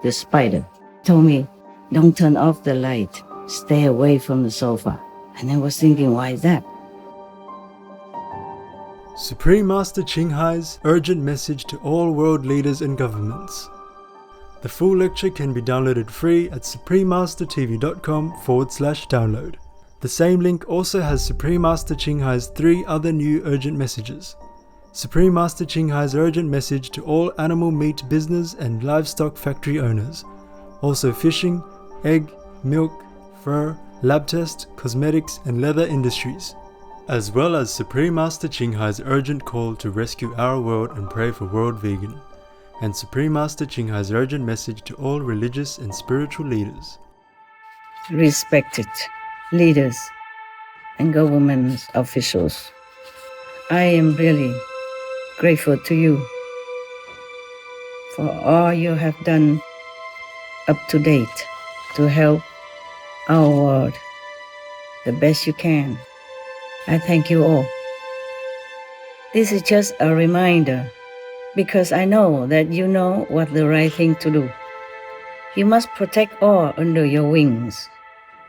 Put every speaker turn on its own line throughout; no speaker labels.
the spider. Told me, don't turn off the light. Stay away from the sofa. And I was thinking, why is that?
Supreme Master Ching Hai's urgent message to all world leaders and governments. The full lecture can be downloaded free at suprememastertv.com/download. The same link also has Supreme Master Ching Hai's 3 other new urgent messages. Supreme Master Ching Hai's urgent message to all animal meat business and livestock factory owners. Also fishing, egg, milk, fur, lab test, cosmetics and leather industries. As well as Supreme Master Ching Hai's urgent call to rescue our world and pray for world vegan. And Supreme Master Ching Hai's urgent message to all religious and spiritual leaders.
Respected leaders and government officials, I am really grateful to you for all you have done up to date to help our world the best you can. I thank you all. This is just a reminder, because I know that you know what the right thing to do. You must protect all under your wings,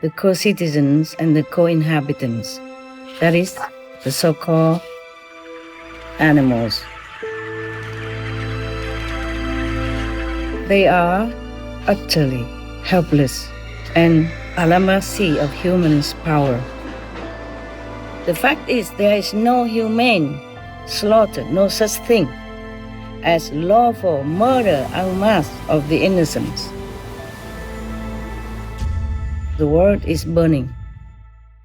the co-citizens and the co-inhabitants, that is, the so-called animals. They are utterly helpless and at the mercy of humans' power. The fact is, there is no humane slaughter, no such thing as lawful murder en masse of the innocents. The world is burning,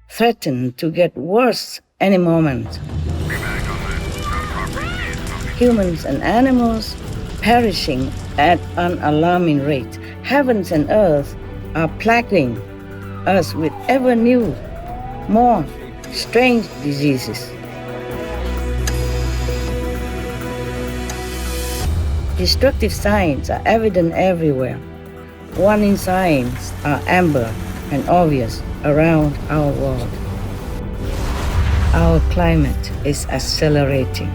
threatened to get worse any moment. Humans and animals perishing at an alarming rate. Heavens and earth are plaguing us with ever new, more strange diseases. Destructive signs are evident everywhere. Warning signs are amber and obvious around our world. Our climate is accelerating.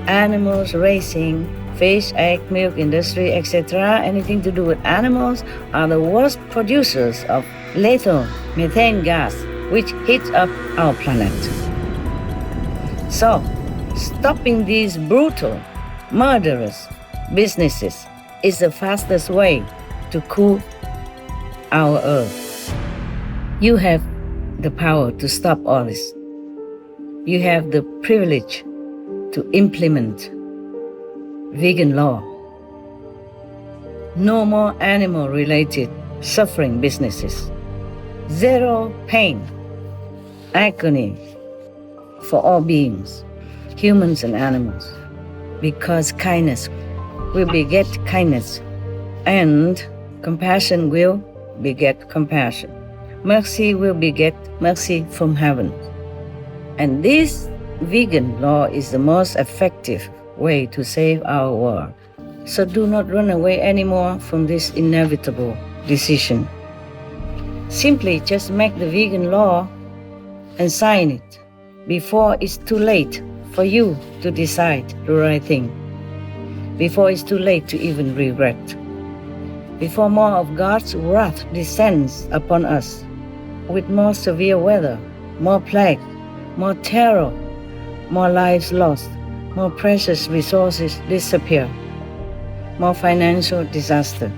Animals raising, fish, egg, milk industry, etc., anything to do with animals, are the worst producers of lethal methane gas, which heats up our planet. So, stopping these brutal, murderous businesses is the fastest way to cool our earth. You have the power to stop all this. You have the privilege to implement vegan law. No more animal-related suffering businesses. Zero pain, agony for all beings, humans and animals. Because kindness will beget kindness, and compassion will beget compassion. Mercy will beget mercy from heaven. And this vegan law is the most effective way to save our world. So do not run away anymore from this inevitable decision. Simply just make the vegan law and sign it before it's too late for you to decide the right thing, before it's too late to even regret, before more of God's wrath descends upon us with more severe weather, more plague, more terror, more lives lost, more precious resources disappear, more financial disaster.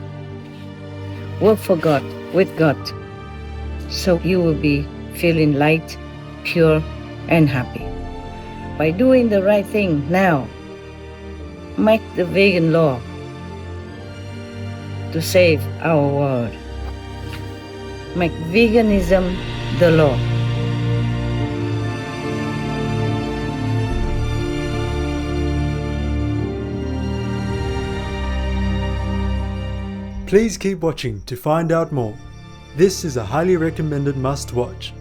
Work for God, with God, so you will be feeling light, pure, and happy. By doing the right thing now, make the vegan law to save our world. Make veganism the law.
Please keep watching to find out more. This is a highly recommended must-watch.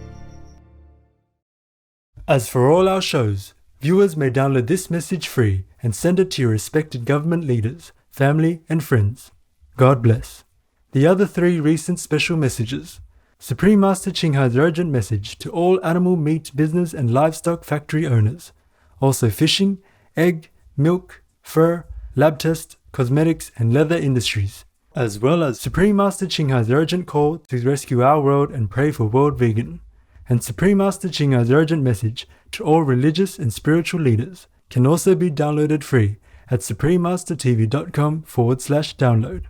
As for all our shows, viewers may download this message free and send it to your respected government leaders, family and friends. God bless. The other 3 recent special messages. Supreme Master Ching Hai's urgent message to all animal meat business and livestock factory owners. Also fishing, egg, milk, fur, lab test, cosmetics and leather industries. as well as Supreme Master Ching Hai's urgent call to rescue our world and pray for world vegan, and Supreme Master Ching Hai's urgent message to all religious and spiritual leaders can also be downloaded free at suprememastertv.com/download.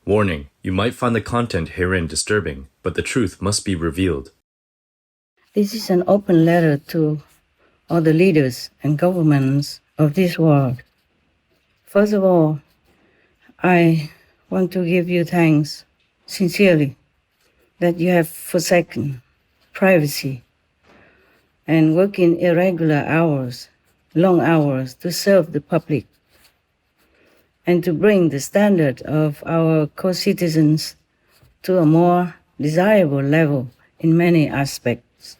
Warning: you might find the content herein disturbing, but the truth must be revealed.
This is an open letter to all the leaders and governments of this world. First of all, I want to give you thanks sincerely that you have forsaken privacy and working irregular hours, long hours to serve the public and to bring the standard of our co-citizens to a more desirable level in many aspects,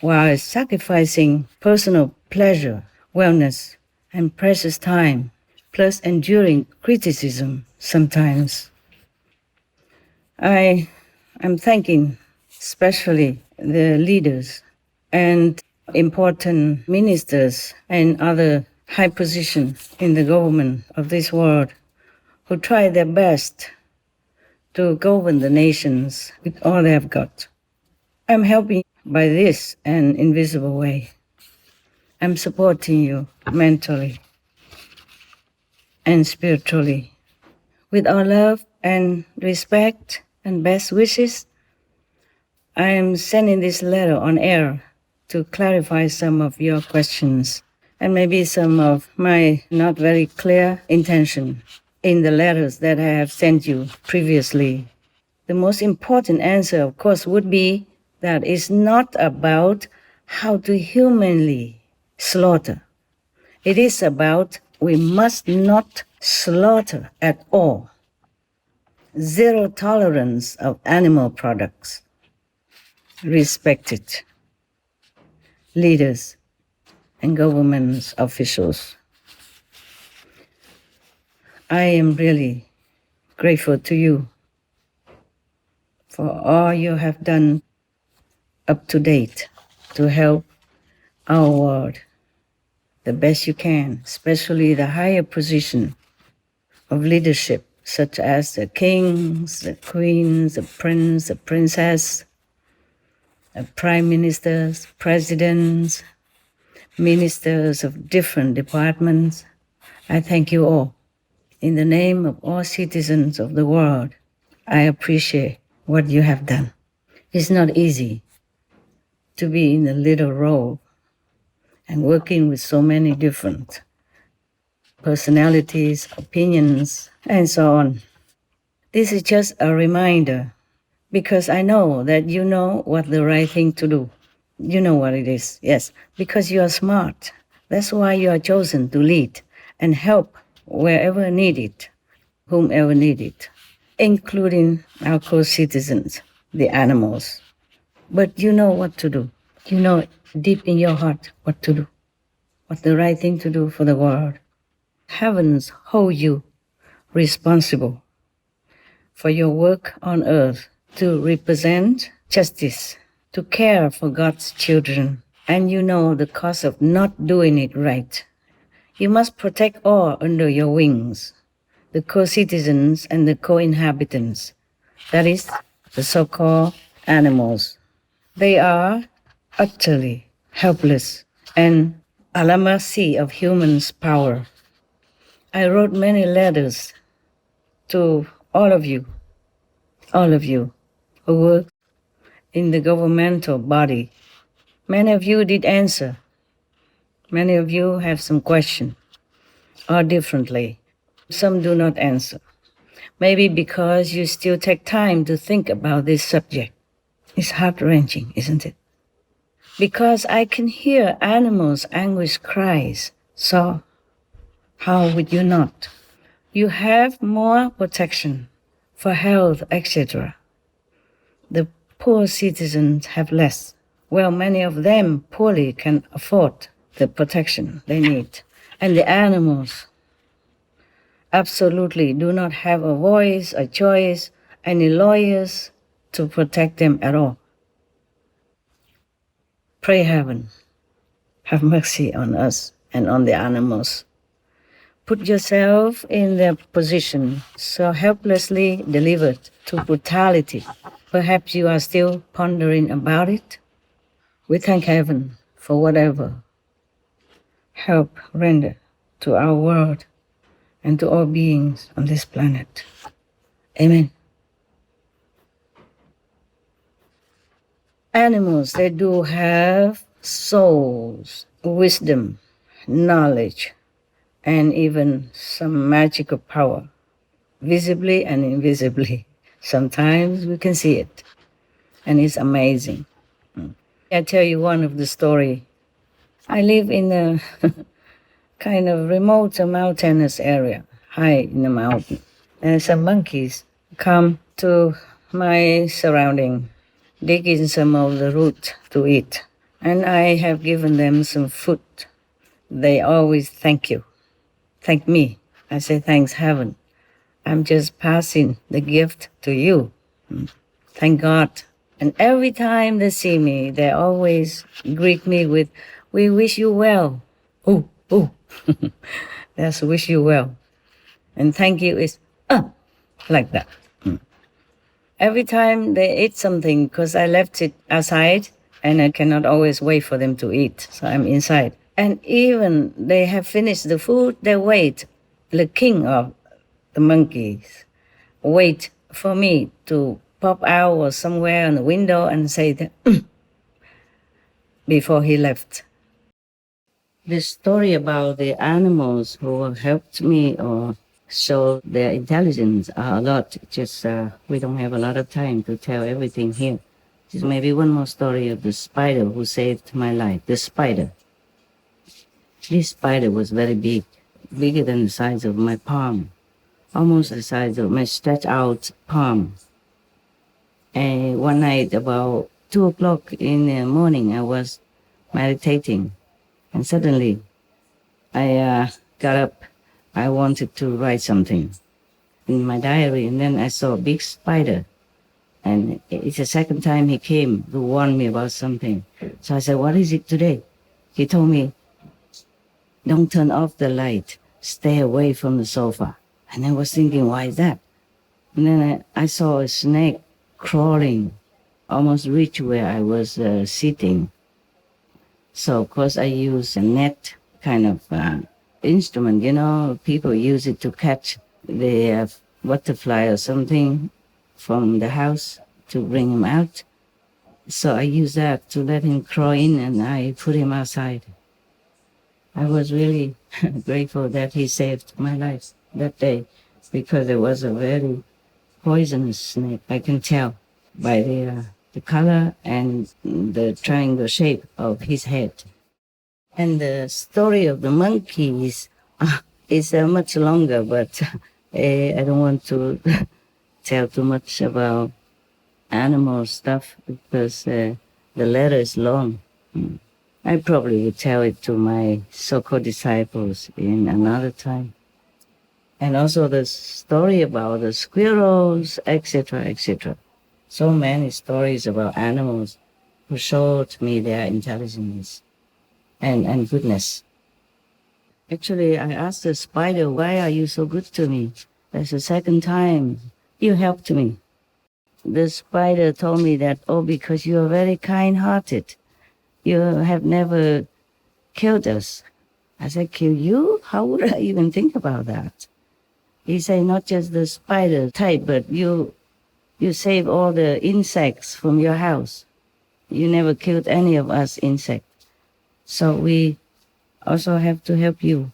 while sacrificing personal pleasure, wellness, and precious time, plus enduring criticism sometimes. I am thanking especially the leaders and important ministers and other high positions in the government of this world who try their best to govern the nations with all they have got. I'm helping by this an invisible way. I'm supporting you mentally and spiritually. With our love and respect and best wishes, I am sending this letter on air to clarify some of your questions and maybe some of my not very clear intention in the letters that I have sent you previously. The most important answer, of course, would be that it's not about how to humanly slaughter. It is about we must not slaughter at all. Zero tolerance of animal products. Respected leaders and government officials. I am really grateful to you for all you have done up to date to help our world the best you can, especially the higher position of leadership, such as the kings, the queens, the prince, the princess, the prime ministers, presidents, ministers of different departments. I thank you all. In the name of all citizens of the world, I appreciate what you have done. It's not easy to be in a little role and working with so many different personalities, opinions, and so on. This is just a reminder because I know that you know what the right thing to do. You know what it is, yes, because you are smart. That's why you are chosen to lead and help wherever needed, whomever needed, including our co-citizens, the animals. But you know what to do. You know deep in your heart what to do, what's the right thing to do for the world. Heavens hold you responsible for your work on earth to represent justice, to care for God's children, and you know the cost of not doing it right. You must protect all under your wings, the co-citizens and the co-inhabitants, that is, the so-called animals. They are utterly helpless and à la mercy of humans' power. I wrote many letters to all of you who work in the governmental body. Many of you did answer. Many of you have some question, or differently. Some do not answer. Maybe because you still take time to think about this subject. It's heart-wrenching, isn't it? Because I can hear animals' anguish cries. So, how would you not? You have more protection for health, etc. The poor citizens have less. Well, many of them poorly can afford the protection they need. And the animals absolutely do not have a voice, a choice, any lawyers to protect them at all. Pray heaven, have mercy on us and on the animals. Put yourself in their position, so helplessly delivered to brutality. Perhaps you are still pondering about it. We thank heaven for whatever help rendered to our world and to all beings on this planet. Amen. Animals, they do have souls, wisdom, knowledge, and even some magical power, visibly and invisibly. Sometimes we can see it, and it's amazing. I tell you one of the story. I live in a kind of remote mountainous area, high in the mountain, and some monkeys come to my surrounding, digging some of the root to eat, and I have given them some food. They always thank you. Thank me. I say, thanks heaven. I'm just passing the gift to you. Thank God. And every time they see me, they always greet me with, we wish you well. Oh. That's wish you well. And thank you is, like that. Every time they eat something, because I left it outside, and I cannot always wait for them to eat, so I'm inside. And even they have finished the food, they wait. The king of the monkeys wait for me to pop out or somewhere on the window and say that before he left. The story about the animals who helped me or show their intelligence are a lot. Just we don't have a lot of time to tell everything here. Just maybe one more story of the spider who saved my life. The spider. This spider was very big, bigger than the size of my palm, almost the size of my stretched out palm. And one night about 2 o'clock in the morning, I was meditating, and suddenly I got up. I wanted to write something in my diary, and then I saw a big spider. And it's the second time he came to warn me about something. So I said, what is it today? He told me, don't turn off the light. Stay away from the sofa. And I was thinking, why is that? And then I saw a snake crawling, almost reach where I was sitting. So of course I used a net kind of instrument, you know, people use it to catch the butterfly or something from the house to bring him out. So I used that to let him crawl in, and I put him outside. I was really grateful that he saved my life that day, because it was a very poisonous snake. I can tell by the color and the triangle shape of his head. And the story of the monkeys is much longer, but I don't want to tell too much about animal stuff because the letter is long. I probably would tell it to my so-called disciples in another time. And also the story about the squirrels, etc., etc. So many stories about animals who showed me their intelligence and goodness. Actually, I asked the spider, why are you so good to me? That's the second time you helped me. The spider told me that, because you are very kind-hearted. You have never killed us. I said, kill you? How would I even think about that? He said, not just the spider type, but you save all the insects from your house. You never killed any of us insects. So we also have to help you.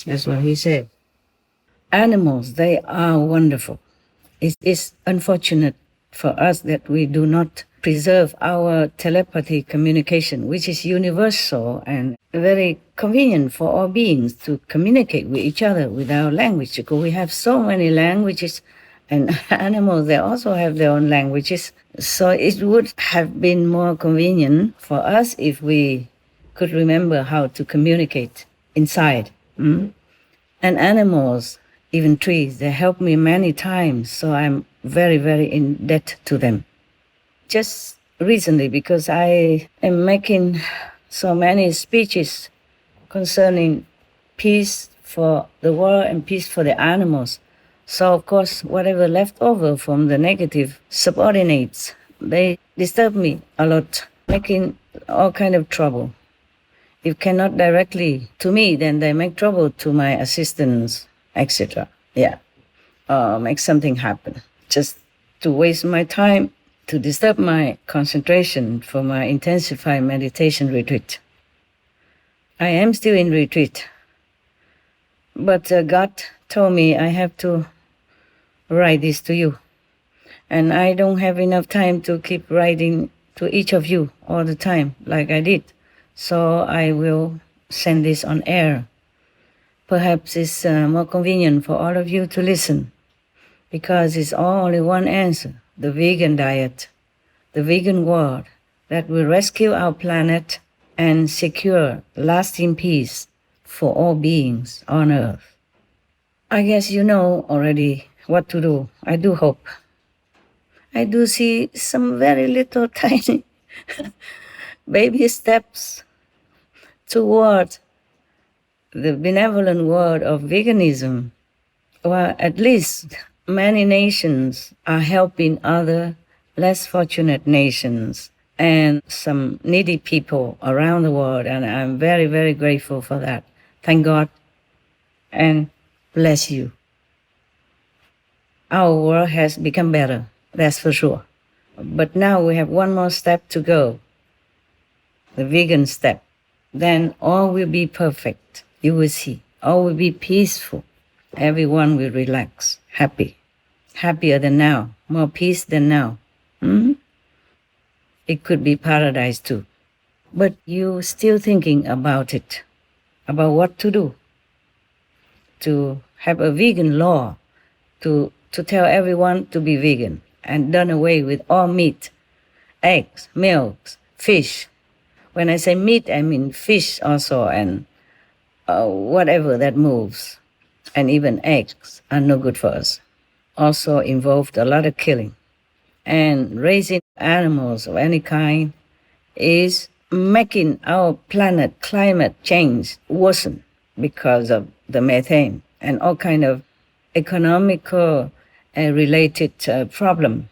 That's what he said. Animals, they are wonderful. It is unfortunate for us that we do not preserve our telepathy communication, which is universal and very convenient for all beings to communicate with each other with our language, because we have so many languages, and animals, they also have their own languages. So it would have been more convenient for us if we could remember how to communicate inside. And animals, even trees, they helped me many times, so I'm very, very in debt to them. Just recently, because I am making so many speeches concerning peace for the world and peace for the animals. So, of course, whatever left over from the negative subordinates, they disturb me a lot, making all kind of trouble. If cannot directly to me, then they make trouble to my assistants, etc. Yeah, make something happen. Just to waste my time, to disturb my concentration for my intensified meditation retreat. I am still in retreat, but God told me I have to write this to you. And I don't have enough time to keep writing to each of you all the time like I did. So I will send this on air. Perhaps it's more convenient for all of you to listen, because it's only one answer: the vegan diet, the vegan world that will rescue our planet and secure lasting peace for all beings on earth. I guess you know already what to do. I do hope. I do see some very little tiny baby steps toward the benevolent world of veganism. Or at least many nations are helping other less fortunate nations and some needy people around the world, and I'm very, very grateful for that. Thank God and bless you. Our world has become better, that's for sure. But now we have one more step to go, the vegan step. Then all will be perfect. You will see. All will be peaceful. Everyone will relax, happy. Happier than now, more peace than now. It could be paradise too. But you still thinking about it, about what to do. To have a vegan law, to tell everyone to be vegan and done away with all meat, eggs, milk, fish. When I say meat, I mean fish also, and whatever that moves. And even eggs are no good for us. Also involved a lot of killing. And raising animals of any kind is making our planet climate change worsen because of the methane and all kind of economical related problem.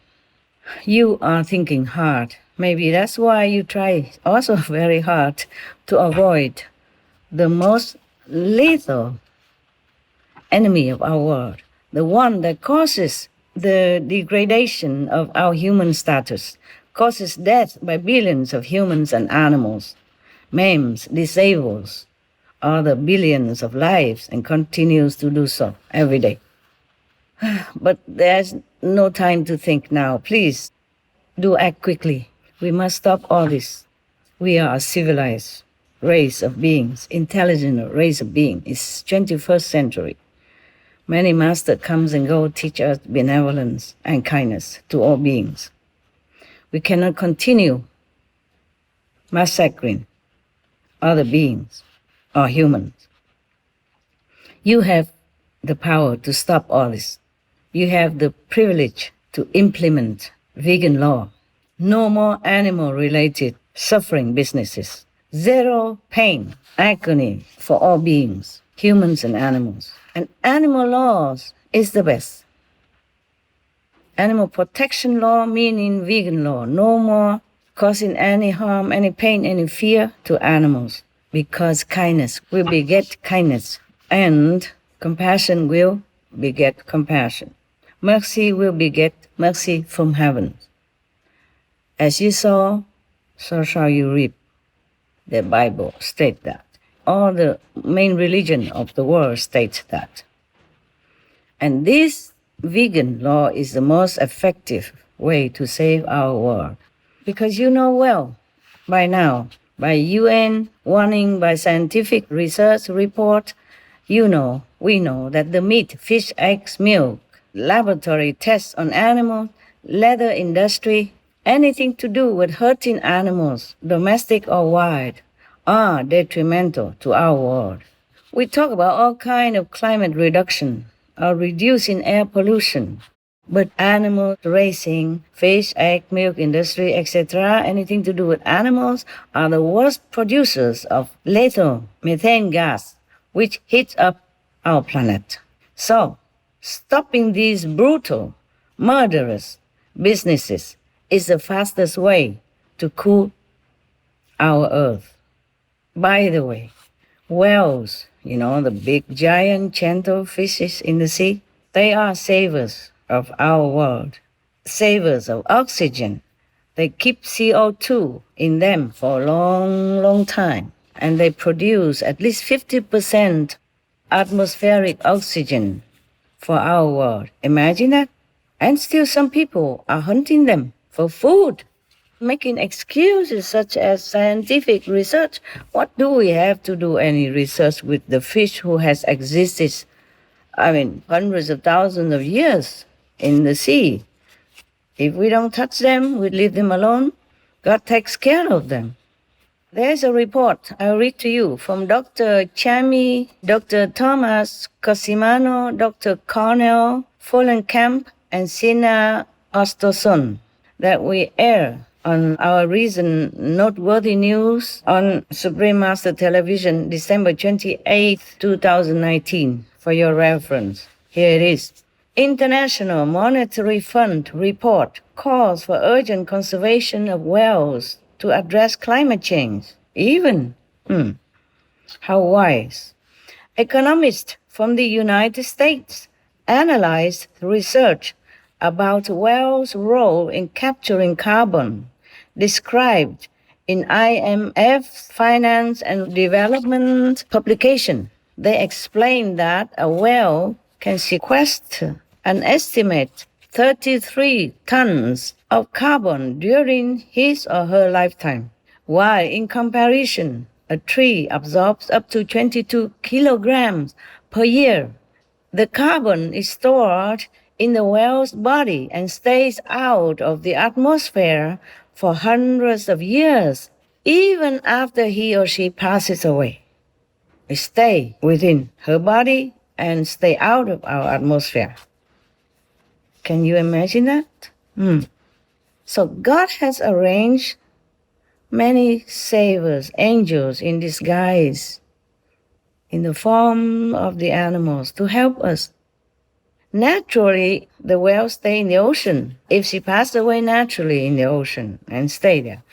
You are thinking hard. Maybe that's why you try also very hard to avoid the most lethal enemy of our world, the one that causes the degradation of our human status, causes death by billions of humans and animals, maims, disables other billions of lives, and continues to do so every day. But there's no time to think now. Please do act quickly. We must stop all this. We are a civilized race of beings, intelligent race of beings. It's 21st century. Many masters comes and go, teach us benevolence and kindness to all beings. We cannot continue massacring other beings or humans. You have the power to stop all this. You have the privilege to implement vegan law. No more animal-related suffering businesses. Zero pain, agony for all beings, humans and animals. And animal laws is the best. Animal protection law meaning vegan law. No more causing any harm, any pain, any fear to animals. Because kindness will beget kindness. And compassion will beget compassion. Mercy will beget mercy from heaven. As you sow, so shall you reap. The Bible states that. All the main religion of the world states that. And this vegan law is the most effective way to save our world. Because you know well by now, by UN warning, by scientific research report, we know that the meat, fish, eggs, milk, laboratory tests on animals, leather industry, anything to do with hurting animals, domestic or wild, are detrimental to our world. We talk about all kinds of climate reduction or reducing air pollution, But animal raising, fish, egg, milk industry, etc., anything to do with animals, are the worst producers of lethal methane gas, which heats up our planet. So, stopping these brutal, murderous businesses is the fastest way to cool our earth. By the way, whales, the big giant gentle fishes in the sea, they are savers of our world, savers of oxygen. They keep CO2 in them for a long, long time, and they produce at least 50% atmospheric oxygen for our world. Imagine that. And still some people are hunting them for food, making excuses such as scientific research. What do we have to do any research with the fish who has existed, hundreds of thousands of years in the sea? If we don't touch them, we leave them alone, God takes care of them. There's a report I'll read to you from Dr. Chami, Dr. Thomas Cosimano, Dr. Cornell Follenkamp, and Sina Ostoson that we air on our recent noteworthy news on Supreme Master Television, December 28, 2019, for your reference. Here it is. International Monetary Fund report calls for urgent conservation of whales to address climate change. Even, how wise. Economists from the United States analyzed research about whales' role in capturing carbon, described in IMF Finance and Development publication. They explained that a whale can sequester an estimate 33 tons of carbon during his or her lifetime, while in comparison, a tree absorbs up to 22 kilograms per year. The carbon is stored in the whale's body and stays out of the atmosphere for hundreds of years, even after he or she passes away. It stays within her body and stay out of our atmosphere. Can you imagine that? So God has arranged many savers, angels in disguise, in the form of the animals, to help us. Naturally, the whales stay in the ocean if she passed away naturally in the ocean and stay there.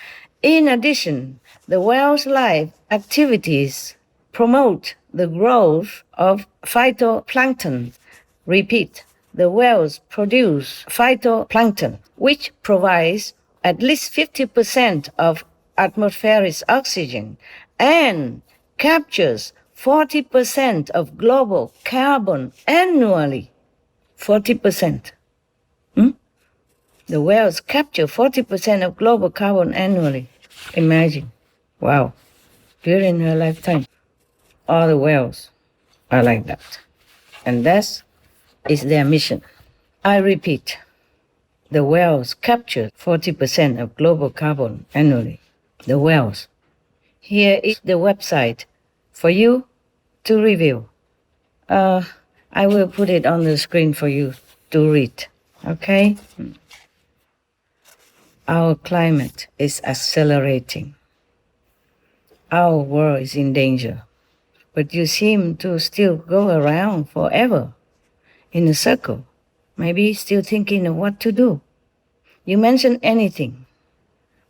In addition, the whale's life activities promote the growth of phytoplankton. Repeat, the whales produce phytoplankton, which provides at least 50% of atmospheric oxygen and captures 40% of global carbon annually. 40%. The whales capture 40% of global carbon annually. Imagine. Wow. During her lifetime, all the whales are like that. And that is their mission. I repeat, the whales capture 40% of global carbon annually. The whales. Here is the website for you to review. I will put it on the screen for you to read. Okay? Our climate is accelerating. Our world is in danger. But you seem to still go around forever in a circle, maybe still thinking of what to do. You mention anything,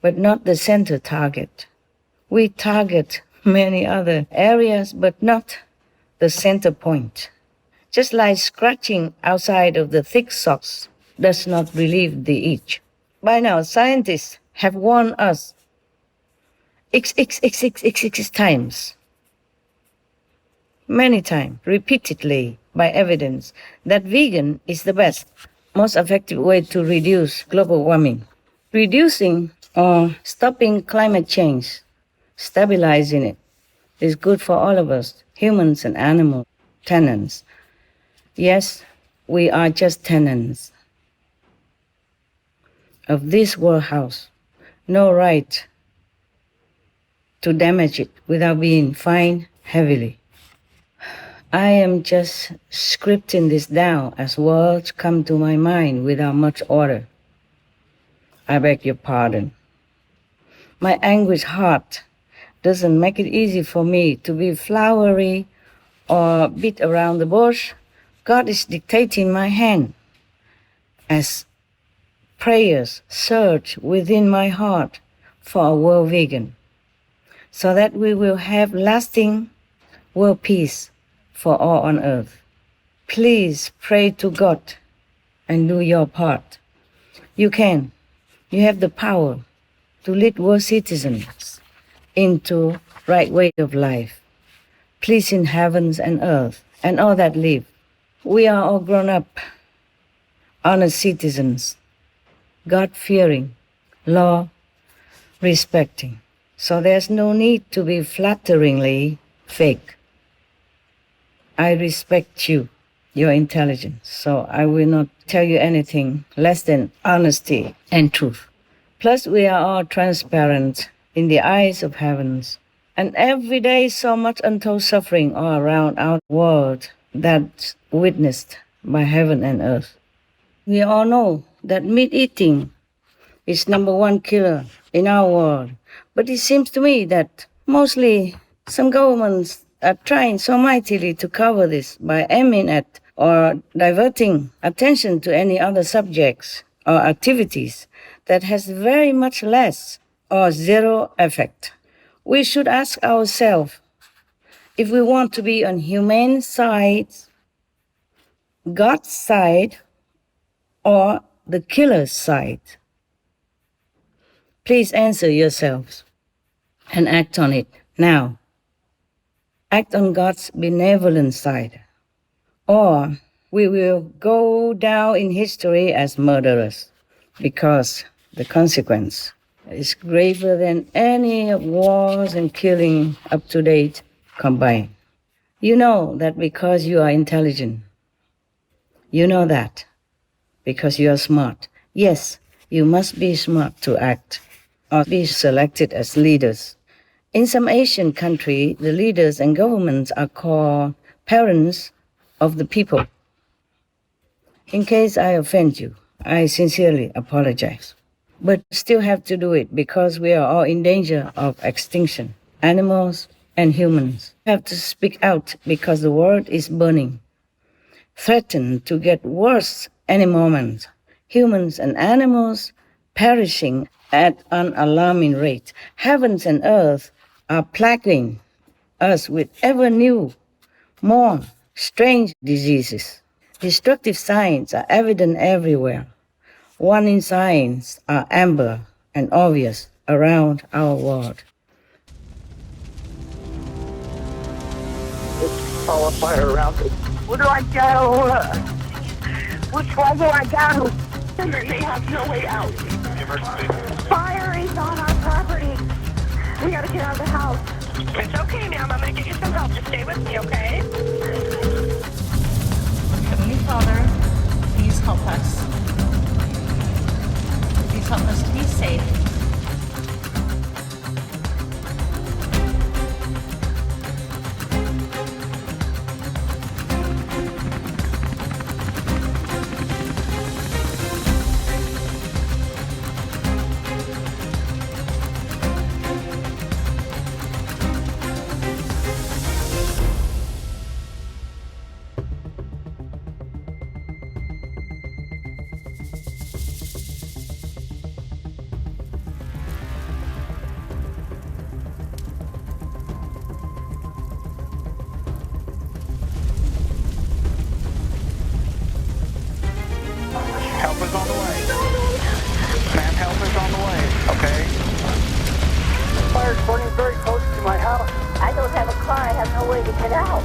but not the center target. We target many other areas, but not the center point. Just like scratching outside of the thick socks does not relieve the itch. By now, scientists have warned us x times, many times, repeatedly, by evidence that vegan is the best, most effective way to reduce global warming. Reducing or stopping climate change, stabilizing it, is good for all of us, humans and animals, tenants. Yes, we are just tenants of this world house. No right to damage it without being fined heavily. I am just scripting this down as words come to my mind without much order. I beg your pardon. My anguished heart doesn't make it easy for me to be flowery or beat around the bush. God is dictating my hand as prayers surge within my heart for a world vegan, so that we will have lasting world peace for all on earth. Please pray to God and do your part. You can. You have the power to lead world citizens into right way of life, pleasing heavens and earth and all that live. We are all grown up, honest citizens, God-fearing, law-respecting. So there's no need to be flatteringly fake. I respect you, your intelligence, so I will not tell you anything less than honesty and truth. Plus, we are all transparent in the eyes of heavens. And every day so much untold suffering all around our world that's witnessed by heaven and earth. We all know that meat eating is number one killer in our world. But it seems to me that mostly some governments are trying so mightily to cover this by aiming at or diverting attention to any other subjects or activities that has very much less or zero effect. We should ask ourselves if we want to be on humane side, God's side, or the killer's side. Please answer yourselves and act on it now. Act on God's benevolent side, or we will go down in history as murderous, because the consequence is graver than any wars and killing up to date combined. You know that because you are intelligent. You know that because you are smart. Yes, you must be smart to act or be selected as leaders. In some Asian country, the leaders and governments are called parents of the people. In case I offend you, I sincerely apologize. But still have to do it because we are all in danger of extinction. Animals and humans have to speak out because the world is burning, threatened to get worse any moment. Humans and animals perishing at an alarming rate. Heavens and earth are plaguing us with ever new, more strange diseases. Destructive signs are evident everywhere. Warning signs are amber and obvious around our world.
It's fall apart around me. Where do I go? Which way do I go? And they have no way out. Fire is on our property. We gotta get out of the house. It's okay, ma'am. I'm gonna get you some help. Just stay with me, okay?
Heavenly Father, please help us. Please help us to be safe.
Help is on the way. Ma'am, help is on the way, okay? Fire's burning very close to my house.
I don't have a car. I have no way to get out.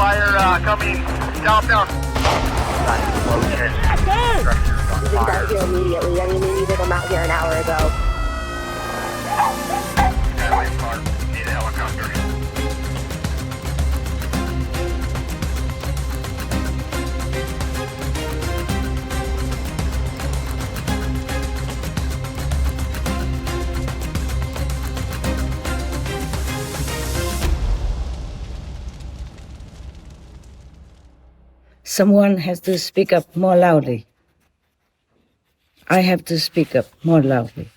fire coming southbound.
They got here immediately. I mean, they needed them out here an hour ago.
Need a helicopter.
Someone has to speak up more loudly. I have to speak up more loudly.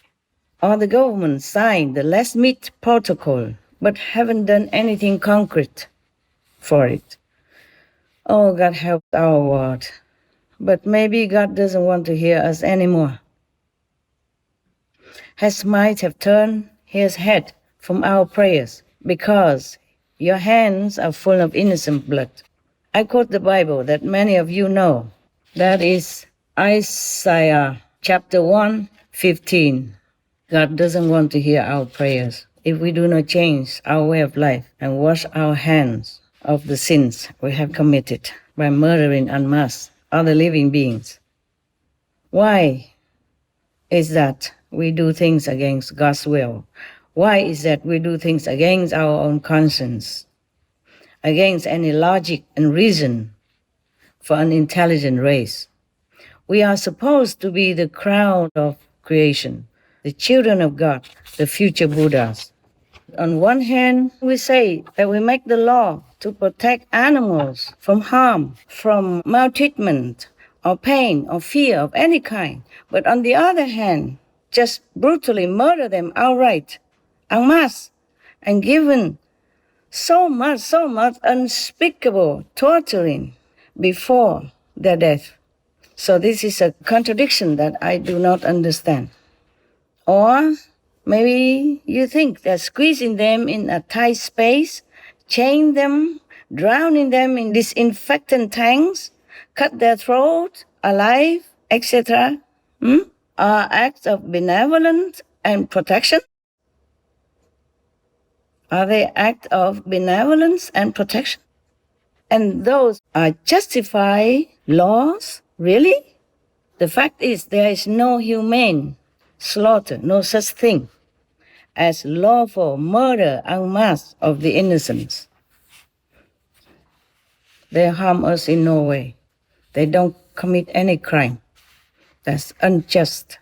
All the government signed the Less Meat Protocol, but haven't done anything concrete for it. Oh, God help our world. But maybe God doesn't want to hear us anymore. His might have turned his head from our prayers because your hands are full of innocent blood. I quote the Bible that many of you know. That is Isaiah chapter 1:15. God doesn't want to hear our prayers if we do not change our way of life and wash our hands of the sins we have committed by murdering en masse other living beings. Why is that we do things against God's will? Why is that we do things against our own conscience, against any logic and reason for an intelligent race? We are supposed to be the crown of creation, the children of God, the future Buddhas. On one hand, we say that we make the law to protect animals from harm, from maltreatment, or pain, or fear of any kind. But on the other hand, just brutally murder them outright, en masse, and given so much unspeakable torturing before their death. So this is a contradiction that I do not understand. Or maybe you think that squeezing them in a tight space, chain them, drowning them in disinfectant tanks, cut their throat alive, etc., are acts of benevolence and protection? Are they acts of benevolence and protection? And those are justified laws? Really? The fact is there is no humane slaughter, no such thing as lawful murder en masse of the innocents. They harm us in no way. They don't commit any crime. That's unjust.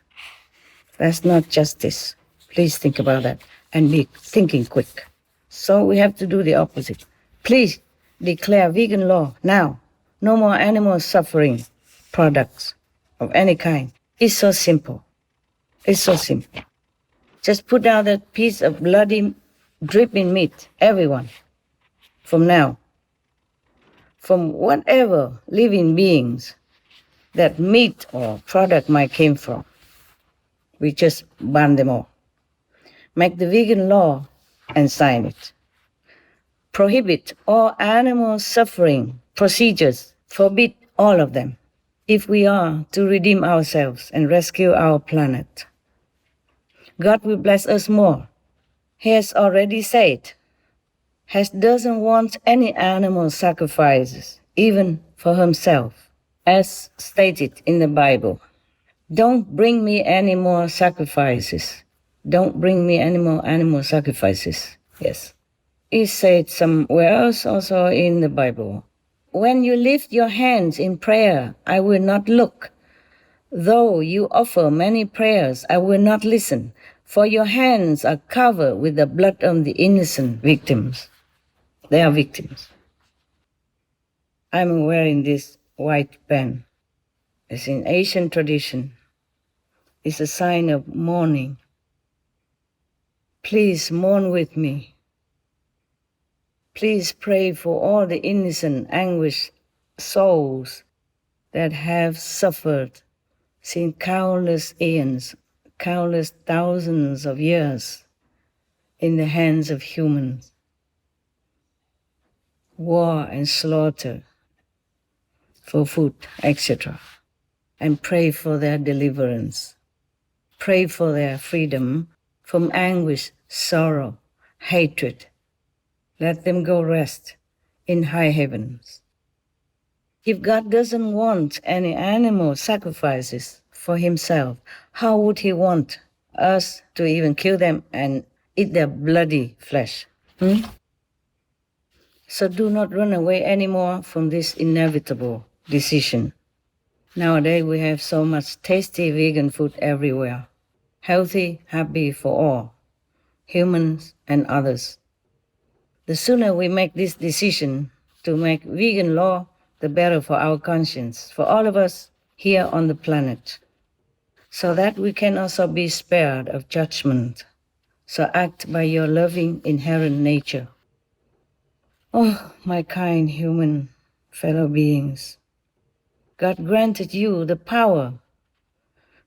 That's not justice. Please think about that and be thinking quick. So we have to do the opposite. Please declare vegan law now. No more animal suffering products of any kind. It's so simple. It's so simple. Just put down that piece of bloody, dripping meat, everyone, from now. From whatever living beings that meat or product might came from. We just ban them all. Make the vegan law and sign it. Prohibit all animal suffering procedures. Forbid all of them. If we are to redeem ourselves and rescue our planet, God will bless us more. He has already said, He doesn't want any animal sacrifices, even for himself, as stated in the Bible. Don't bring me any more sacrifices. Don't bring me any more animal sacrifices. Yes. He said somewhere else also in the Bible, when you lift your hands in prayer, I will not look. Though you offer many prayers, I will not listen, for your hands are covered with the blood of the innocent victims. They are victims. I'm wearing this white band. It's in Asian tradition. It's a sign of mourning. Please mourn with me. Please pray for all the innocent, anguished souls that have suffered since countless eons, countless thousands of years in the hands of humans. War and slaughter for food, etc. And pray for their deliverance. Pray for their freedom from anguish, sorrow, hatred. Let them go rest in high heavens. If God doesn't want any animal sacrifices for himself, how would he want us to even kill them and eat their bloody flesh? So do not run away anymore from this inevitable decision. Nowadays we have so much tasty vegan food everywhere. Healthy, happy for all, humans and others. The sooner we make this decision to make vegan law, the better for our conscience, for all of us here on the planet, so that we can also be spared of judgment. So act by your loving inherent nature. Oh, my kind human fellow beings, God granted you the power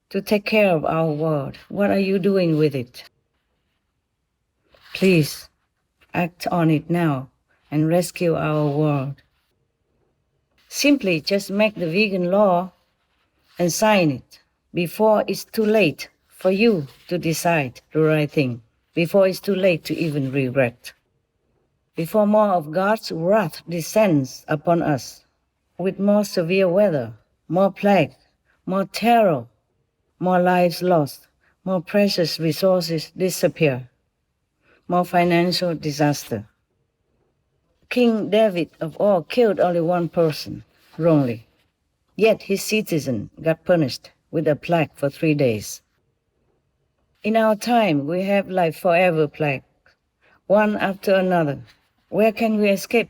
to take care of our world. What are you doing with it? Please act on it now and rescue our world. Simply just make the vegan law and sign it before it's too late for you to decide the right thing, before it's too late to even regret, before more of God's wrath descends upon us with more severe weather, more plague, more terror, more lives lost, more precious resources disappear, more financial disaster. King David of all killed only one person wrongly, yet his citizen got punished with a plague for 3 days. In our time, we have like forever plagues, one after another. Where can we escape?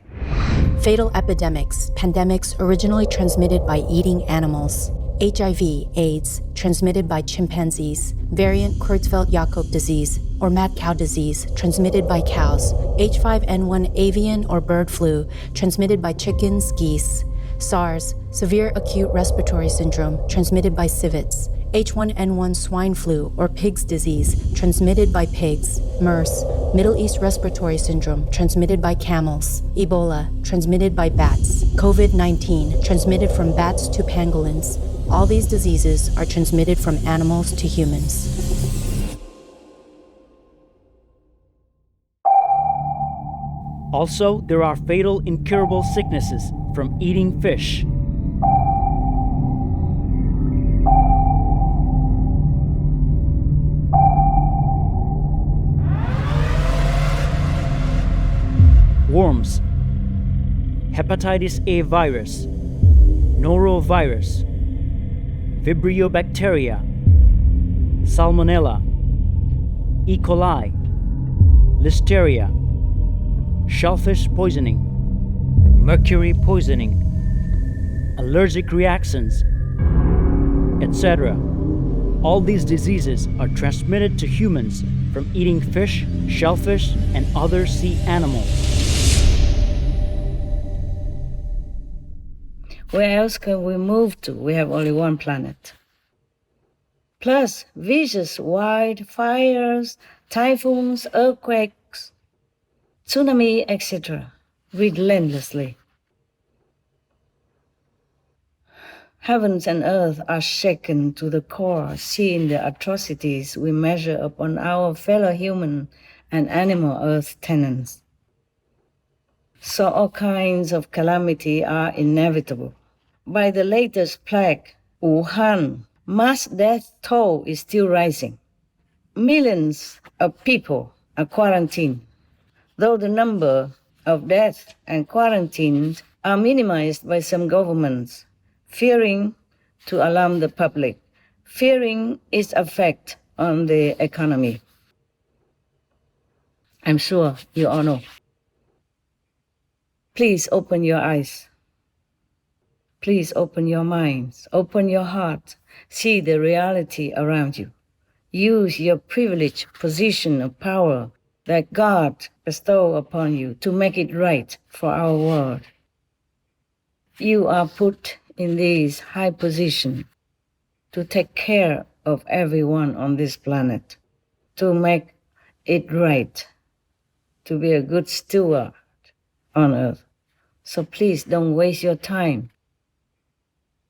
Fatal epidemics, pandemics originally transmitted by eating animals. HIV, AIDS, transmitted by chimpanzees. Variant Creutzfeldt-Jakob disease, or mad cow disease, transmitted by cows. H5N1 avian or bird flu, transmitted by chickens, geese. SARS, severe acute respiratory syndrome, transmitted by civets. H1N1 swine flu or pig's disease, transmitted by pigs. MERS, Middle East respiratory syndrome, transmitted by camels. Ebola, transmitted by bats. COVID-19, transmitted from bats to pangolins. All these diseases are transmitted from animals to humans.
Also, there are fatal, incurable sicknesses from eating fish. Worms, hepatitis A virus, norovirus, Vibrio bacteria, Salmonella, E. coli, Listeria, shellfish poisoning, mercury poisoning, allergic reactions, etc. All these diseases are transmitted to humans from eating fish, shellfish, and other sea animals.
Where else can we move to? We have only one planet. Plus, vicious wildfires, typhoons, earthquakes, tsunami, etc., relentlessly. Heavens and earth are shaken to the core, seeing the atrocities we measure upon our fellow human and animal earth tenants. So all kinds of calamity are inevitable. By the latest plague, Wuhan, mass death toll is still rising. Millions of people are quarantined, though the number of deaths and quarantines are minimized by some governments, fearing to alarm the public, fearing its effect on the economy. I'm sure you all know. Please open your eyes. Please open your minds, open your heart, see the reality around you. Use your privileged position of power that God bestowed upon you to make it right for our world. You are put in this high position to take care of everyone on this planet, to make it right, to be a good steward on earth. So please don't waste your time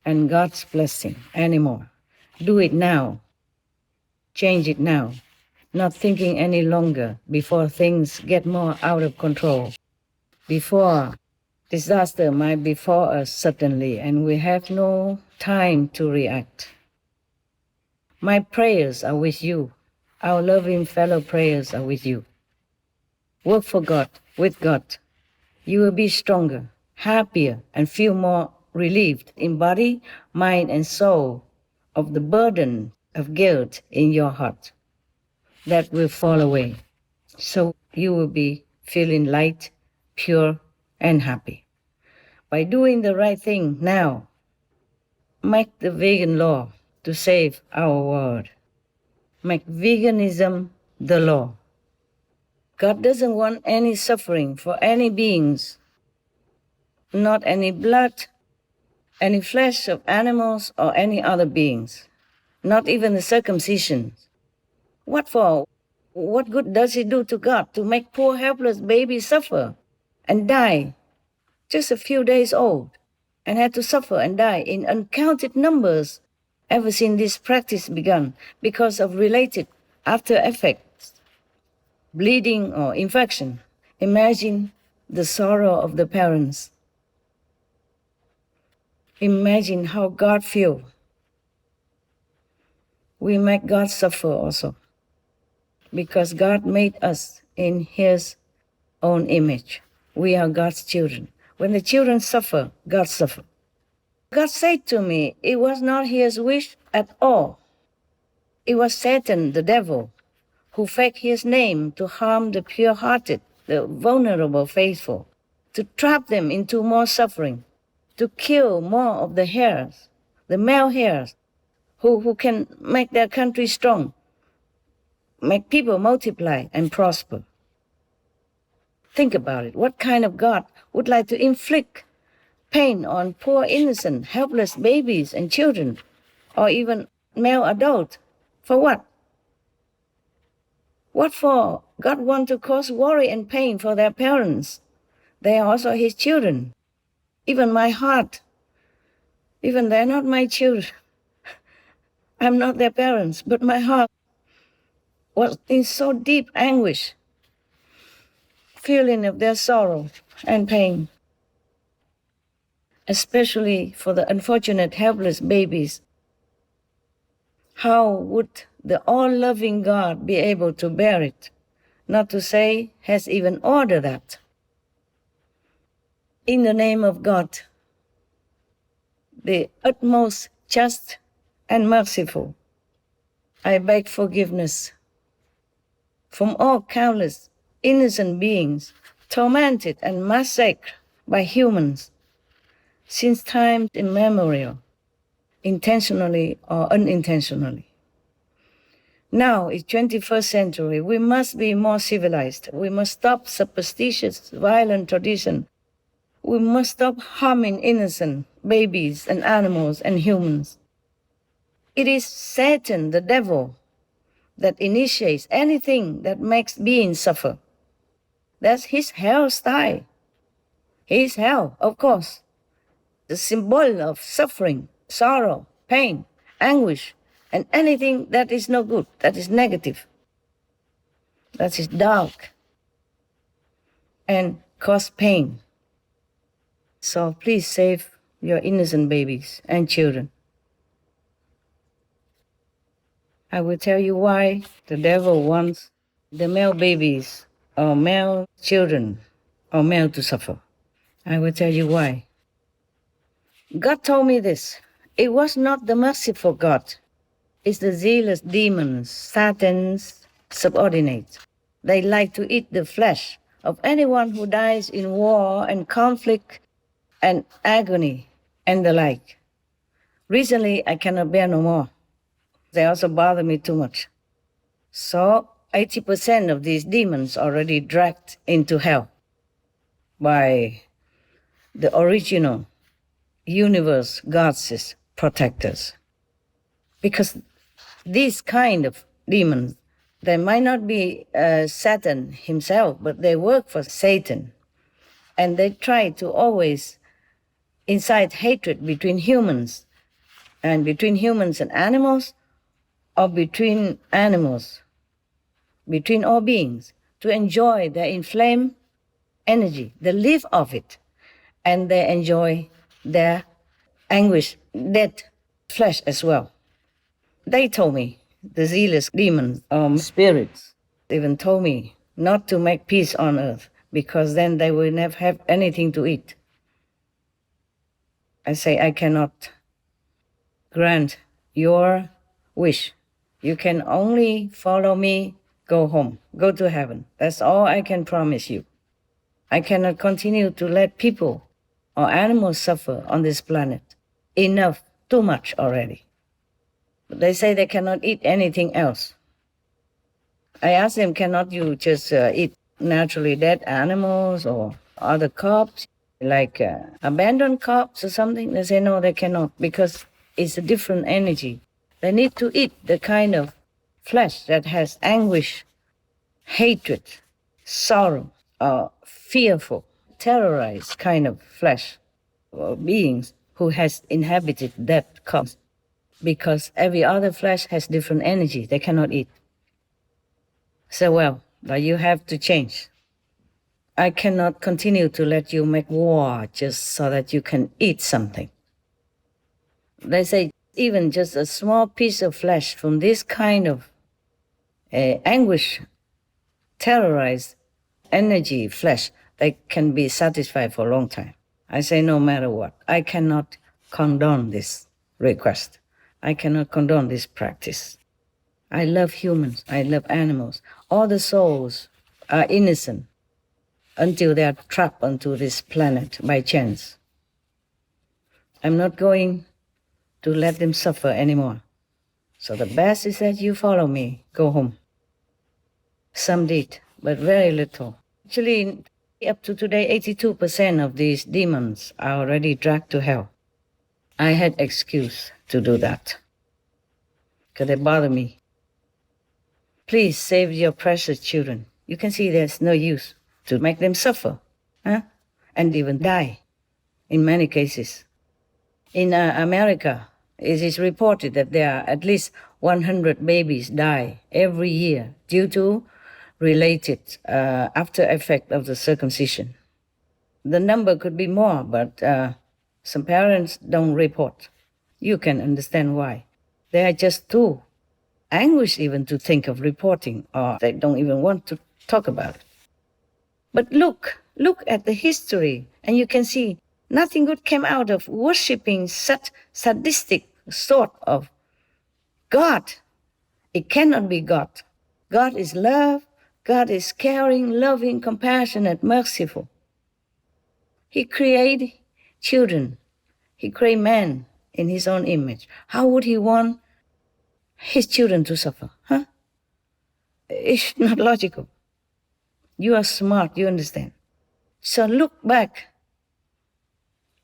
and God's blessing anymore. Do it now. Change it now. Not thinking any longer before things get more out of control. Before Disaster might befall us suddenly, and we have no time to react. My prayers are with you. Our loving fellow prayers are with you. Work for God, with God. You will be stronger, happier, and feel more relieved in body, mind, and soul of the burden of guilt in your heart. That will fall away. So you will be feeling light, pure, and happy. By doing the right thing now, make the vegan law to save our world. Make veganism the law. God doesn't want any suffering for any beings, not any blood, any flesh of animals or any other beings, not even the circumcision. What for? What good does it do to God to make poor helpless babies suffer and die, just a few days old, and had to suffer and die in uncounted numbers ever since this practice began because of related after effects, bleeding or infection? Imagine the sorrow of the parents. Imagine how God feels. We make God suffer also, because God made us in His own image. We are God's children. When the children suffer, God suffers. God said to me, it was not His wish at all. It was Satan, the devil, who faked his name to harm the pure-hearted, the vulnerable faithful, to trap them into more suffering, to kill more of the heirs, the male heirs, who can make their country strong, make people multiply and prosper. Think about it. What kind of God would like to inflict pain on poor, innocent, helpless babies and children, or even male adults? For what? What for? God wants to cause worry and pain for their parents. They are also His children. Even my heart, even they're not my children. I'm not their parents, but my heart was in so deep anguish, feeling of their sorrow and pain, especially for the unfortunate helpless babies. How would the all-loving God be able to bear it, not to say has even ordered that? In the name of God, the utmost just and merciful, I beg forgiveness from all countless innocent beings tormented and massacred by humans since time immemorial, intentionally or unintentionally. Now, in 21st century, we must be more civilized. We must stop superstitious, violent tradition. We must stop harming innocent babies and animals and humans. It is Satan, the devil, that initiates anything that makes beings suffer. That's his hell style. His hell, of course. The symbol of suffering, sorrow, pain, anguish, and anything that is no good, that is negative, that is dark, and cause pain. So please save your innocent babies and children. I will tell you why the devil wants the male babies or male children or male to suffer. I will tell you why. God told me this. It was not the merciful God. It's the zealous demons, Satan's subordinates. They like to eat the flesh of anyone who dies in war and conflict and agony and the like. Recently, I cannot bear no more. They also bother me too much. So 80% of these demons already dragged into hell by the original universe gods' protectors. Because these kind of demons, they might not be Satan himself, but they work for Satan. And they try to always incite hatred between humans and animals, or between animals, between all beings, to enjoy their inflamed energy, the life of it, and they enjoy their anguish, dead flesh as well. They told me, the zealous demons, spirits, even told me not to make peace on earth because then they will never have anything to eat. I say, I cannot grant your wish. You can only follow me, go home, go to heaven. That's all I can promise you. I cannot continue to let people or animals suffer on this planet. Enough, too much already. But they say they cannot eat anything else. I asked them, cannot you just eat naturally dead animals or other crops, like abandoned crops or something? They say, no, they cannot, because it's a different energy. They need to eat the kind of flesh that has anguish, hatred, sorrow, or fearful, terrorized kind of flesh or beings who has inhabited that corpse. Because every other flesh has different energy. They cannot eat. So, well, but you have to change. I cannot continue to let you make war just so that you can eat something. They say even just a small piece of flesh from this kind of anguish, terrorized energy flesh, they can be satisfied for a long time. I say no matter what. I cannot condone this request. I cannot condone this practice. I love humans. I love animals. All the souls are innocent until they are trapped onto this planet by chance. I'm not going to let them suffer anymore. So the best is that you follow me, go home. Some did, but very little. Actually, up to today, 82% of these demons are already dragged to hell. I had excuse to do that, because they bother me. Please save your precious children. You can see there's no use to make them suffer, and even die, in many cases. In America, it is reported that there are at least 100 babies die every year due to related after effect of the circumcision. The number could be more, but some parents don't report. You can understand why. They are just too anguished even to think of reporting, or they don't even want to talk about it. But look at the history, and you can see nothing good came out of worshipping such sadistic sort of God. It cannot be God. God is love. God is caring, loving, compassionate, merciful. He created children. He created man in his own image. How would he want his children to suffer? It's not logical. You are smart, you understand. So look back.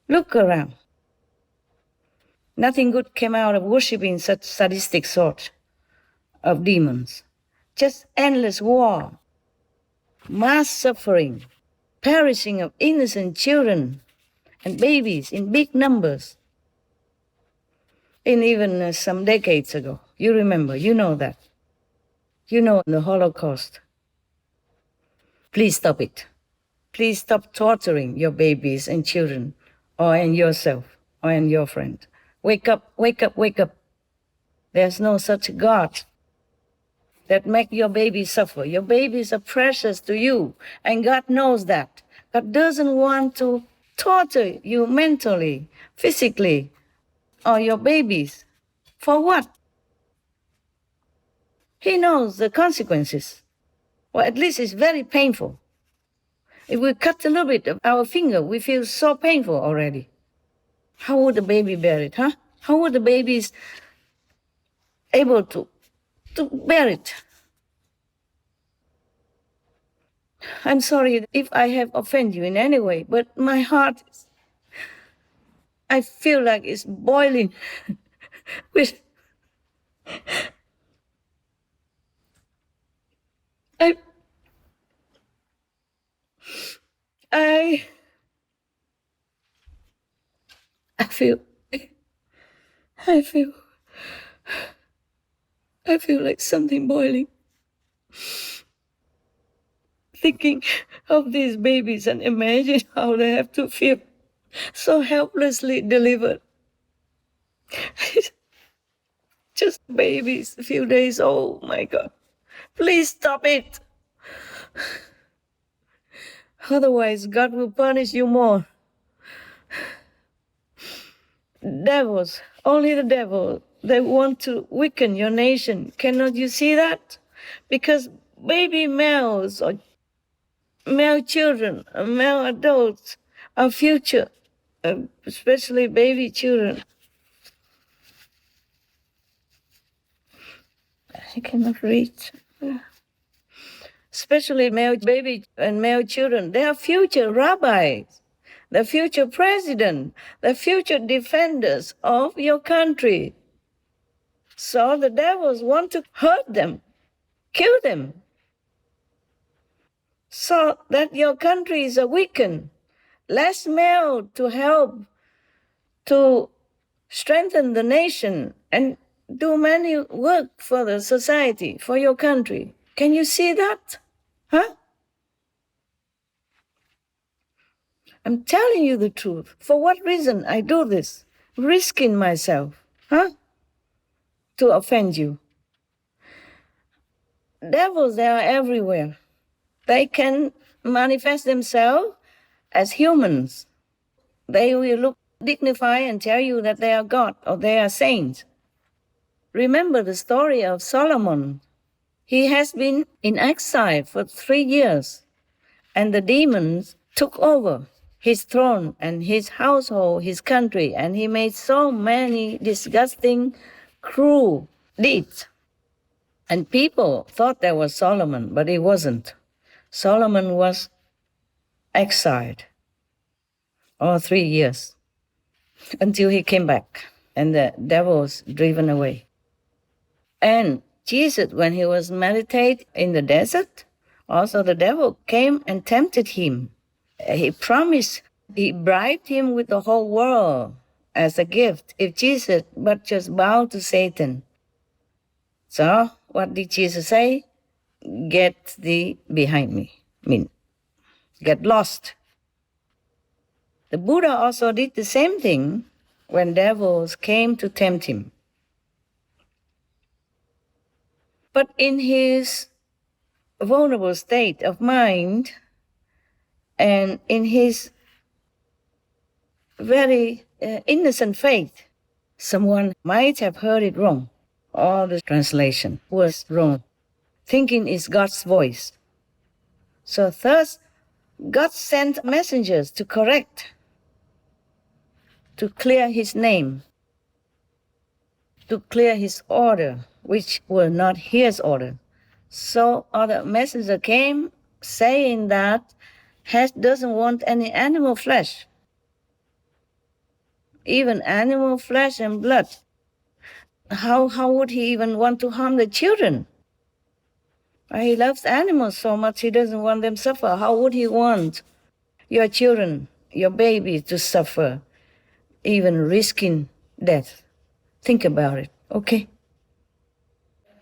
Look around. Nothing good came out of worshipping such sadistic sort of demons. Just endless war, mass suffering, perishing of innocent children and babies in big numbers. And even some decades ago, you remember, you know that. You know the Holocaust. Please stop it. Please stop torturing your babies and children, or and yourself, or and your friend. Wake up, wake up, wake up. There's no such God that make your babies suffer. Your babies are precious to you, and God knows that. God doesn't want to torture you mentally, physically, or your babies. For what? He knows the consequences. Well, at least it's very painful. If we cut a little bit of our finger, we feel so painful already. How would the baby bear it, How would the babies able to bear it? I'm sorry if I have offended you in any way, but my heart I feel like it's boiling with I feel like something boiling. Thinking of these babies and imagine how they have to feel so helplessly delivered. Just babies, a few days old, my God. Please stop it. Otherwise, God will punish you more. Devils, only the devil, they want to weaken your nation. Cannot you see that? Because baby males or male children, male adults, our future, especially baby children. I cannot read. Especially male baby and male children. They are future rabbis, the future president, the future defenders of your country. So the devils want to hurt them, kill them, so that your country is weakened. Less male to help to strengthen the nation and do many work for the society, for your country. Can you see that? Huh? I'm telling you the truth. For what reason I do this? Risking myself, huh? To offend you. Devils, they are everywhere. They can manifest themselves as humans. They will look dignified and tell you that they are God or they are saints. Remember the story of Solomon. He has been in exile for 3 years, and the demons took over his throne and his household, his country, and he made so many disgusting, cruel deeds. And people thought that was Solomon, but it wasn't. Solomon was exiled all 3 years until he came back and the devil was driven away. And Jesus, when he was meditating in the desert, also the devil came and tempted him. He promised, he bribed him with the whole world as a gift if Jesus but just bow to Satan. So what did Jesus say? Get thee behind me. Get lost. The Buddha also did the same thing when devils came to tempt him. But in his vulnerable state of mind and in his very innocent faith, someone might have heard it wrong. All the translation was wrong, thinking it's God's voice. So thus, God sent messengers to correct, to clear his name, to clear his order, which were not his order. So other messenger came saying that Hess doesn't want any animal flesh, even animal flesh and blood. How would he even want to harm the children? He loves animals so much he doesn't want them to suffer. How would he want your children, your baby to suffer, even risking death? Think about it, okay?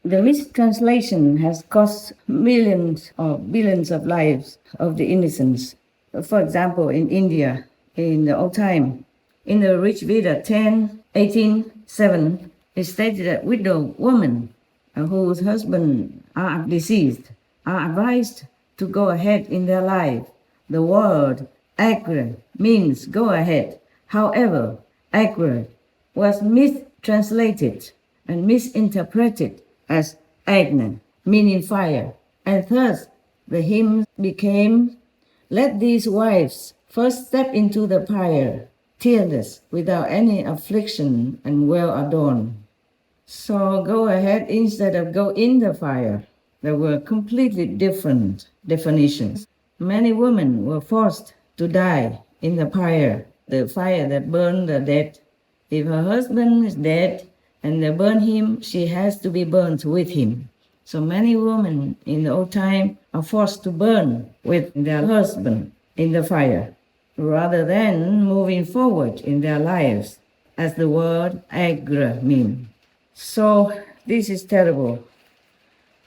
The mistranslation has cost millions or billions of lives of the innocents. For example, in India, in the old time, in the Rich Veda 10:18:7, it stated that widow women whose husbands are deceased are advised to go ahead in their life. The word agony means go ahead. However, agony was mistranslated and misinterpreted as agony, meaning fire. And thus, the hymn became, let these wives first step into the fire, tearless, without any affliction, and well adorned. So go ahead instead of go in the fire. There were completely different definitions. Many women were forced to die in the fire that burned the dead. If her husband is dead and they burn him, she has to be burnt with him. So many women in the old time are forced to burn with their husband in the fire, rather than moving forward in their lives, as the word agra means. So this is terrible.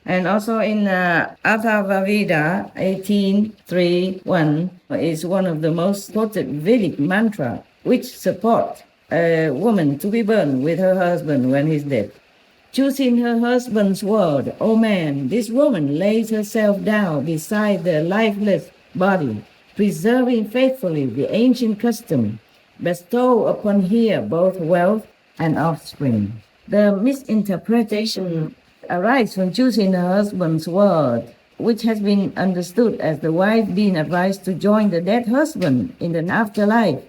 And also in Atharvaveda 18:3:1 is one of the most quoted Vedic mantra which support a woman to be burned with her husband when he's dead. Choosing her husband's word, O man, this woman lays herself down beside the lifeless body, preserving faithfully the ancient custom, bestow upon her both wealth and offspring. The misinterpretation arises from choosing her husband's word, which has been understood as the wife being advised to join the dead husband in the afterlife,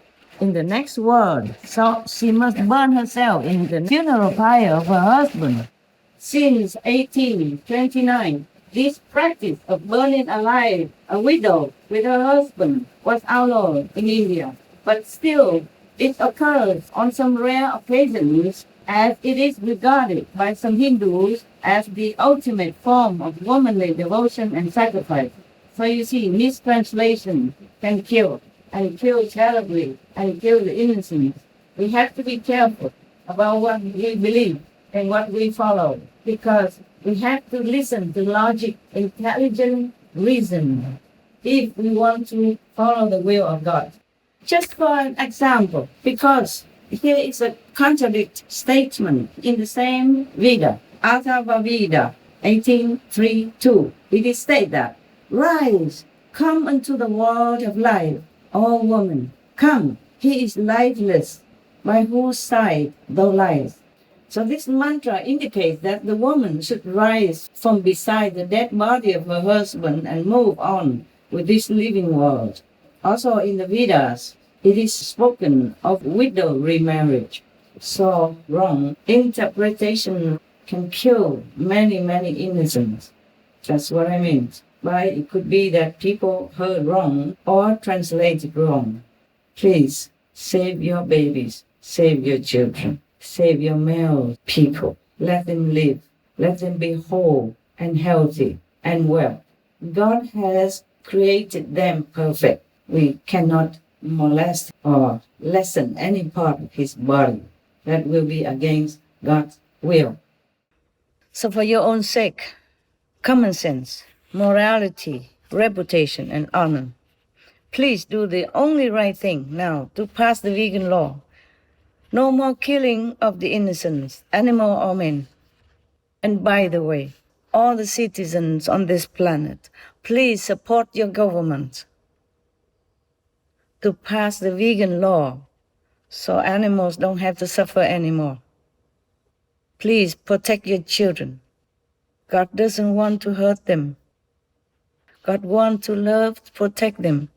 in the next world. So she must burn herself in the funeral pyre of her husband. Since 1829, this practice of burning alive a widow with her husband was outlawed in India. But still, it occurs on some rare occasions, as it is regarded by some Hindus as the ultimate form of womanly devotion and sacrifice. So you see, mistranslation can kill, and kill terribly, and kill the innocent. We have to be careful about what we believe and what we follow, because we have to listen to logic, intelligent reason, if we want to follow the will of God. Just for an example, because here is a contradict statement in the same Veda, Atharvaveda 18:3:2. It is stated that, rise, come unto the world of life, O woman, come, he is lifeless, by whose side thou liest. So this mantra indicates that the woman should rise from beside the dead body of her husband and move on with this living world. Also in the Vedas, it is spoken of widow remarriage. So wrong interpretation can kill many, many innocents. That's what I mean. But it could be that people heard wrong or translated wrong. Please save your babies, save your children, save your male people. Let them live. Let them be whole and healthy and well. God has created them perfect. We cannot molest or lessen any part of his body. That will be against God's will. So for your own sake, common sense, morality, reputation, and honor, please do the only right thing now to pass the vegan law. No more killing of the innocents, animal or men. And by the way, all the citizens on this planet, please support your government to pass the vegan law so animals don't have to suffer anymore. Please protect your children. God doesn't want to hurt them. God wants to love, protect them,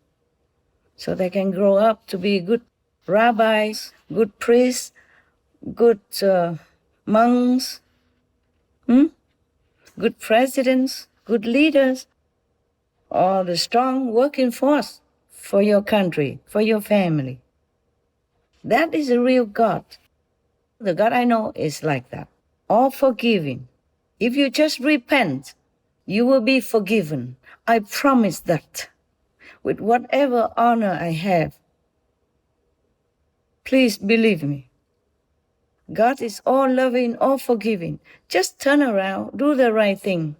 so they can grow up to be good rabbis, good priests, good monks, good presidents, good leaders, or the strong working force for your country, for your family. That is a real God. The God I know is like that. All forgiving. If you just repent, you will be forgiven. I promise that. With whatever honor I have. Please believe me. God is all loving, all forgiving. Just turn around, do the right thing.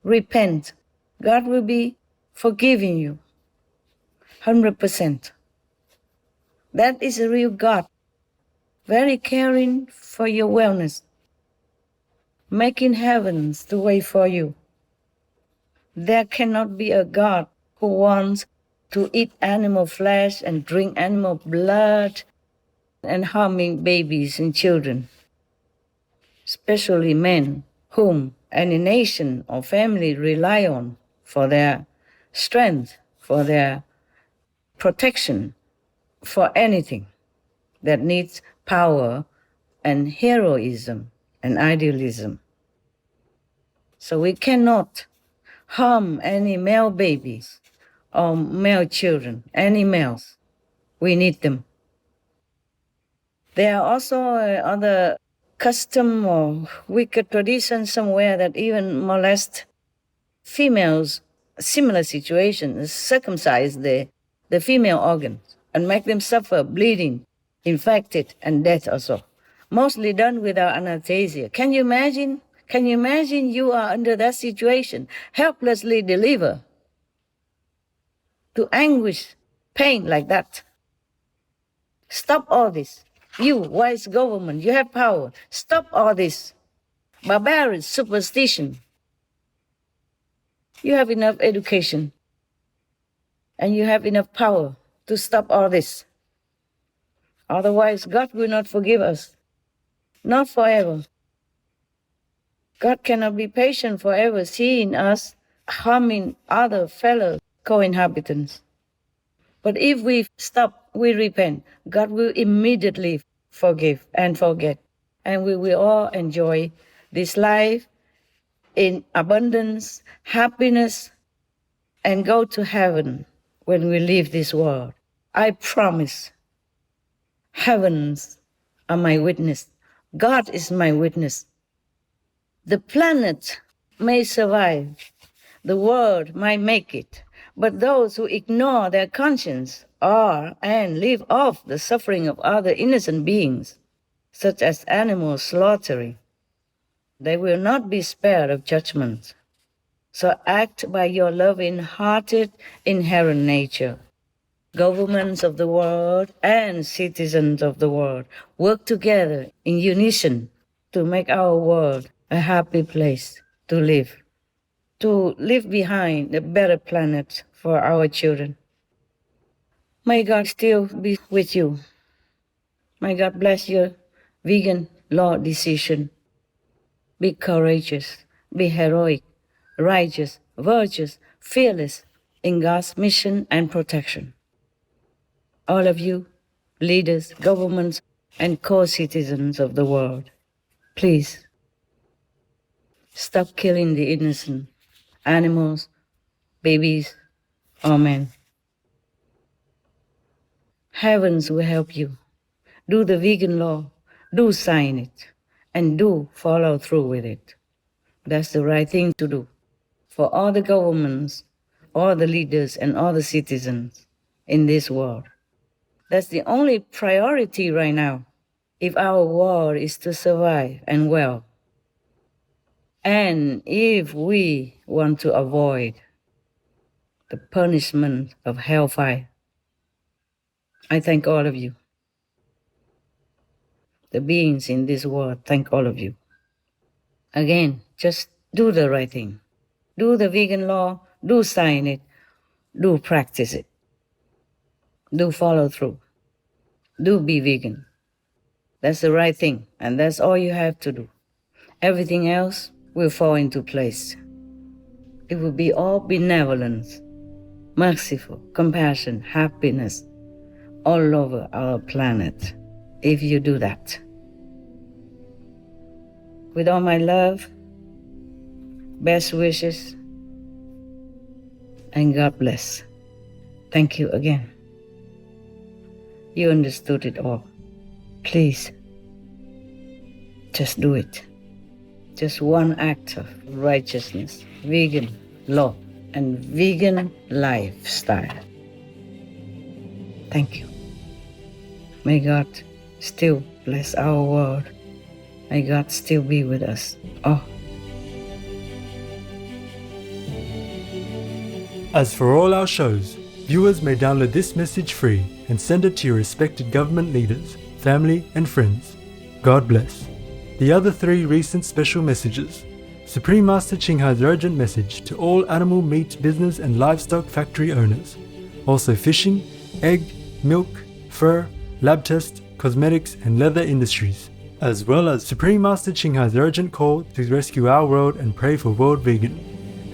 Repent. God will be forgiving you. 100%. That is a real God. Very caring for your wellness. Making heavens to wait for you. There cannot be a God who wants to eat animal flesh and drink animal blood and harming babies and children, especially men, whom any nation or family rely on for their strength, for their protection, for anything that needs power and heroism and idealism. So we cannot harm any male babies or male children, any males. We need them. There are also other custom or wicked traditions somewhere that even molest females, similar situations, circumcise the female organs and make them suffer bleeding, infected, and death also. Mostly done without anesthesia. Can you imagine Can you imagine you are under that situation, helplessly delivered to anguish, pain like that? Stop all this. You, wise government, you have power. Stop all this barbaric superstition. You have enough education and you have enough power to stop all this. Otherwise, God will not forgive us. Not forever. God cannot be patient forever seeing us harming other fellow co-inhabitants. But if we stop, we repent, God will immediately forgive and forget. And we will all enjoy this life in abundance, happiness, and go to heaven when we leave this world. I promise. Heavens are my witness. God is my witness. The planet may survive. The world might make it. But those who ignore their conscience are and live off the suffering of other innocent beings, such as animal slaughtering, they will not be spared of judgment. So act by your loving-hearted inherent nature. Governments of the world and citizens of the world work together in unison to make our world a happy place to live behind a better planet for our children. May God still be with you. May God bless your vegan law decision. Be courageous, be heroic, righteous, virtuous, fearless in God's mission and protection. All of you, leaders, governments, and co-citizens of the world, please stop killing the innocent animals, babies, or men. Heavens will help you. Do the vegan law, do sign it, and do follow through with it. That's the right thing to do for all the governments, all the leaders, and all the citizens in this world. That's the only priority right now if our world is to survive and well. And if we want to avoid the punishment of hellfire. I thank all of you. The beings in this world, thank all of you. Again, just do the right thing. Do the vegan law, do sign it, do practice it. Do follow through. Do be vegan. That's the right thing, and that's all you have to do. Everything else will fall into place. It will be all benevolence, merciful, compassion, happiness all over our planet if you do that. With all my love, best wishes, and God bless. Thank you again. You understood it all. Please, just do it. Just one act of righteousness, vegan law, and vegan lifestyle. Thank you. May God still bless our world. May God still be with us.
As for all our shows, viewers may download this message free and send it to your respected government leaders, family and friends. God bless. The other 3 recent special messages. Supreme Master Ching Hai's urgent message to all animal meat business and livestock factory owners. Also fishing, egg, milk, fur, lab test, cosmetics and leather industries. As well as Supreme Master Ching Hai's urgent call to rescue our world and pray for world vegan.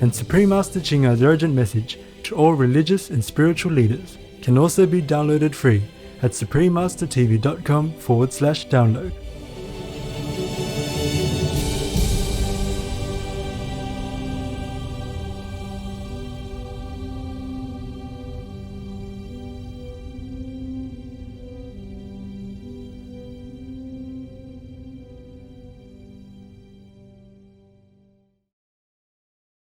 And Supreme Master Ching Hai's urgent message to all religious and spiritual leaders can also be downloaded free at suprememastertv.com/download.